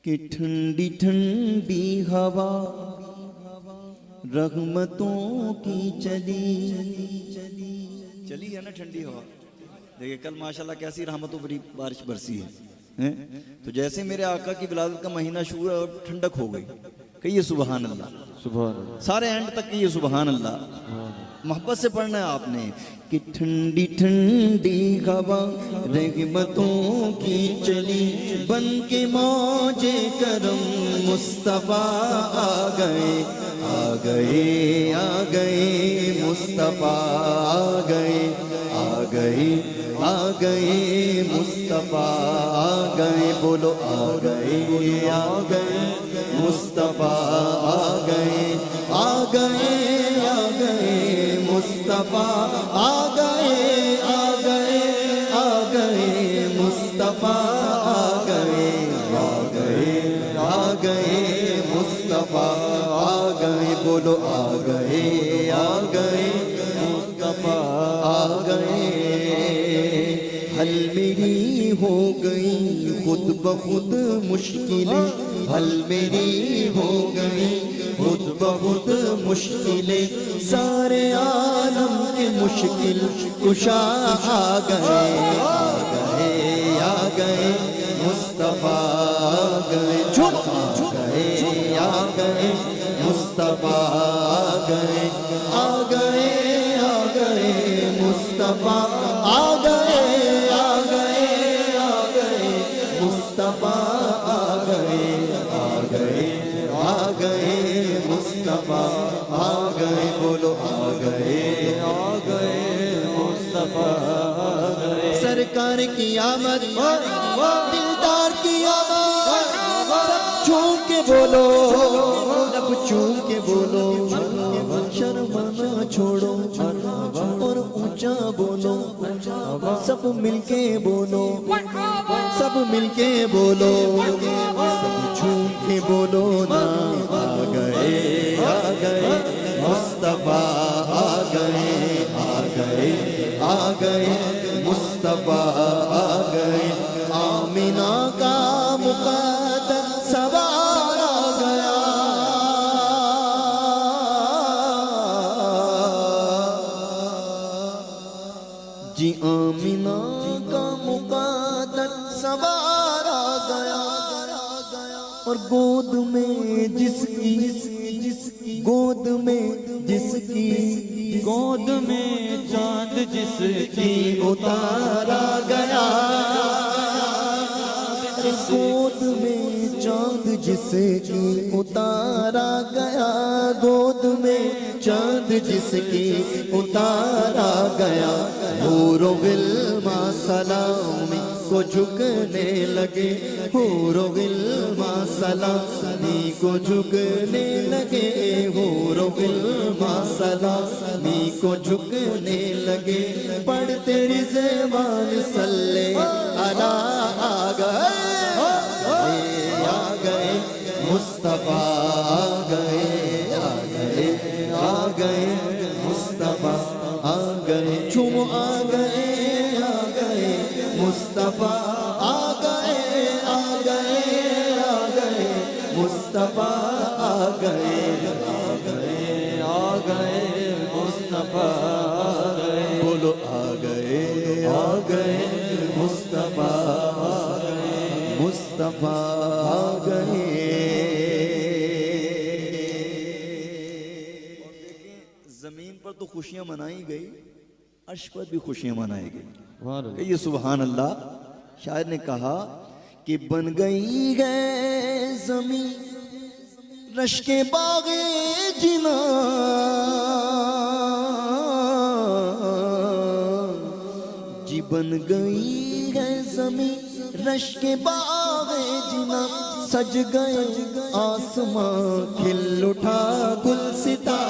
کہ ٹھنڈی ٹھنڈی ہوا رحمتوں کی چلی ہے نا ٹھنڈی ہوا. دیکھیں کل ماشاءاللہ کیسی رحمتوں بری بارش برسی ہے. تو جیسے میرے آقا کی ولادت کا مہینہ شروع ہے اور ٹھنڈک ہو گئی. کہیے سبحان اللہ, سبحان اللہ. سارے اینڈ تک کہیے سبحان اللہ. محبت سے پڑھنا ہے آپ نے کہ ٹھنڈی ٹھنڈی ہوا رحمتوں کی چلی, بن کے موج کرم مصطفیٰ آ گئے, آ گئے آ گئے مصطفیٰ آ گئے, آ گئے آ گئے مصطفیٰ آ گئے. بولو آ گئے آ گئے مصطفیٰ آ گئے, آ گئے آ گئے مصطفیٰ آ گئے, آ گئے آ گئے مصطفیٰ آ گئے, آ گئے آ گئے مصطفیٰ آ گئے. بولو آ گئے آ گئے مصطفیٰ آ گئے. حل میری ہو گئی خود بخود مشکلیں, حل میری ہو گئی خود بخود مشکلیں, سارے عالم کے مشکل کشا آ گئے, آ گئے آ گئے مصطفیٰ آ گئے, آ گئے آ گئے مصطفیٰ آ گئے, آ گئے آ گئے مصطفیٰ آ گئے, آ گئے آ گئے مصطفیٰ آ گئے, آ گئے آ گئے مصطفیٰ آ گئے. بولو آ گئے آ گئے مصطفیٰ آ گئے. سرکار کی آمد, دلدار کی آمد, سب چوم کے بولو, رب چوم کے بولو, شرمانا چھوڑو اور اونچا بولو, سب مل کے بولو, سب مل کے بولو, سب چوم کے بولو نا. آ گئے آ گئے مصطفیٰ آ گئے, آ گئے آ گئے مصطفیٰ آ گئے. آمینہ کا مقدر سوار آ گیا, جی آمینہ کا مقدر سوار آ گیا. اور گود میں جس کی گود میں جس کی گود میں چاند جس کی اتارا گیا, گود میں چاند جس کی اتارا گیا, گود میں چاند جس کی اتارا گیا. حور و غلمان سلامی کو جھکنے لگے, حور و غلمان سلامی کو جھکنے لگے, حور و غلمان سلامی کو جھکنے لگے. پڑھتے رضوان صلی اللہ آ گئے, آ گئے مصطفیٰ آ گئے, آ گئے آ گئے مصطفیٰ آ گئے. جھوم آ گئے آ گئے مصطفیٰ آ گئے, آ گئے آ گئے مصطفیٰ آ گئے, آ گئے آ گئے مصطفیٰ آ گئے. بولو آ گئے آ گئے مصطفیٰ آ گئے, مصطفیٰ آ گئے. زمین پر تو خوشیاں منائی گئی, عرش پر بھی خوشیاں منائی گئی. کہ یہ سبحان اللہ. شاعر نے کہا کہ بن گئی ہے زمین رشک باغ جنا, جی بن گئی ہے زمین رشک باغ جنا, سج گئے آسمان کھل اٹھا گلستاں,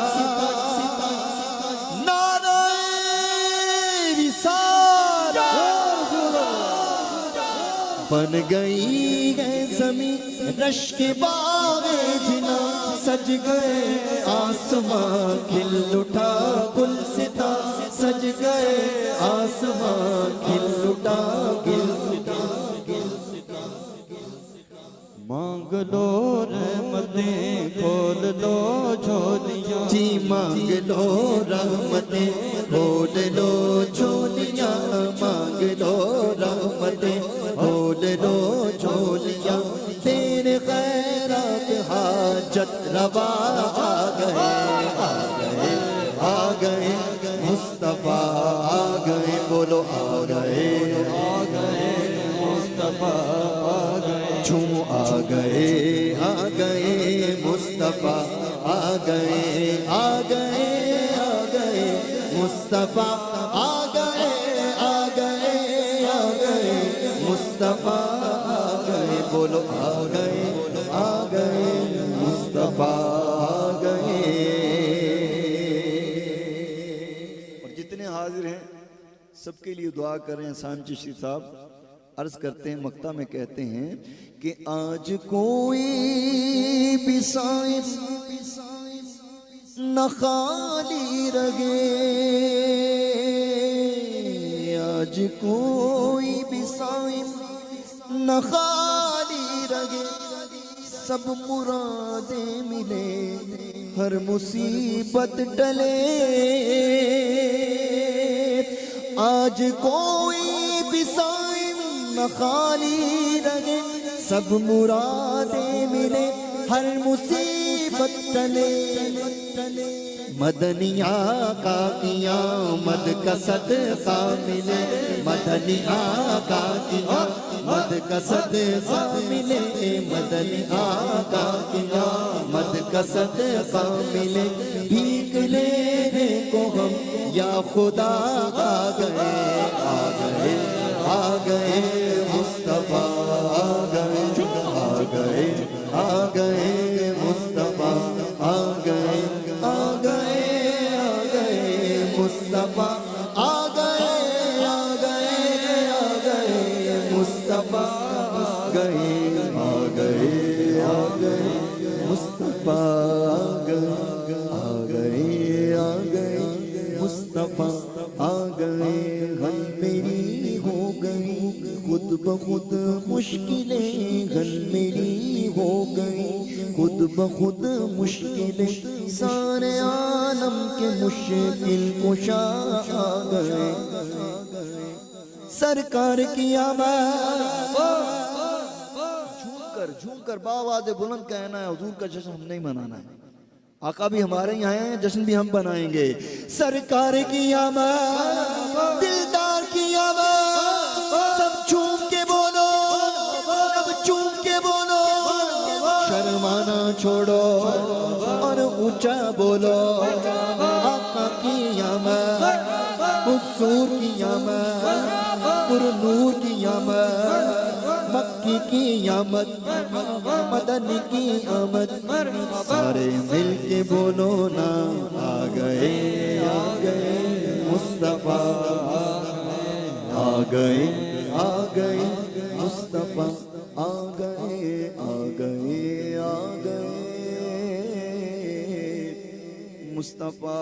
بن گئی ہے زمین رشک باغ جنا, سج گئے آسمان کھل اٹھا گلستاں, سج گئے آسمان کھل اٹھا گلستاں. مانگ لو رحمتیں کھول لو جھولیاں جی مانگ لو رحمتیں کھول لو جھولیاں مانگ لو رحمتیں کھول لو جھولیاں تیرے خیرات حاجت روا آ گئے آ گئے آ گئے مصطفیٰ آ گئے بولو آ گئے مصطفیٰ آ گئے جھوم آ گئے مصطفیٰ آ گئے مصطفیٰ آ گئے مصطفیٰ آ گئے بولو آ گئے مصطفیٰ آ گئے. اور جتنے حاضر ہیں سب کے لیے دعا کر رہے ہیں. حسان چشتی صاحب عرض کرتے ہیں مقطع میں کہتے ہیں کہ آج کوئی بھی سائنس نہ خالی رہے آج کوئی بھی سائنس نہ خالی رہے سب مرادیں ملے ہر مصیبت ٹلے آج کوئی بھی سائنس نہ خالی رہے سب مرادیں ملے ہر مصیبت ٹلے مدنی آقا کی آمد کا صدقہ ملے مدنی آقا کی آمد کا صدقہ ملے مدنی آقا کی آمد کا صدقہ ملے بھیک لینے کو ہم یا خدا آ گئے مصطفیٰ آ گئے مصطفیٰ آ گئے مصطفیٰ آ گئے مصطفیٰ آ گئے مصطفیٰ آ گئے مصطفیٰ آ گئے غم میری ہو گئی خود بخود مشکلیں غم میری ہو گئی خود بخود مشکلیں سارے عالم کے مشکل کشا آ گئے سرکار کی آمد جھوم کر باواز بلند کہنا ہے حضور کا جشن ہم نہیں منانا ہے آقا بھی ہمارے یہاں ہیں جشن بھی ہم بنائیں گے سرکار کی آمد دلدار کی آمد سب جھوم کے بولو سب جھوم کے بولو شرمانا چھوڑو اور اونچا بولو آقا کی آمد حضور کی آمد پر نور کی آمد مکی کی آمد مدنی کی آمد سارے مل کے بولو نا آ گئے مصطفیٰ آ گئے مصطفیٰ آ گئے مصطفیٰ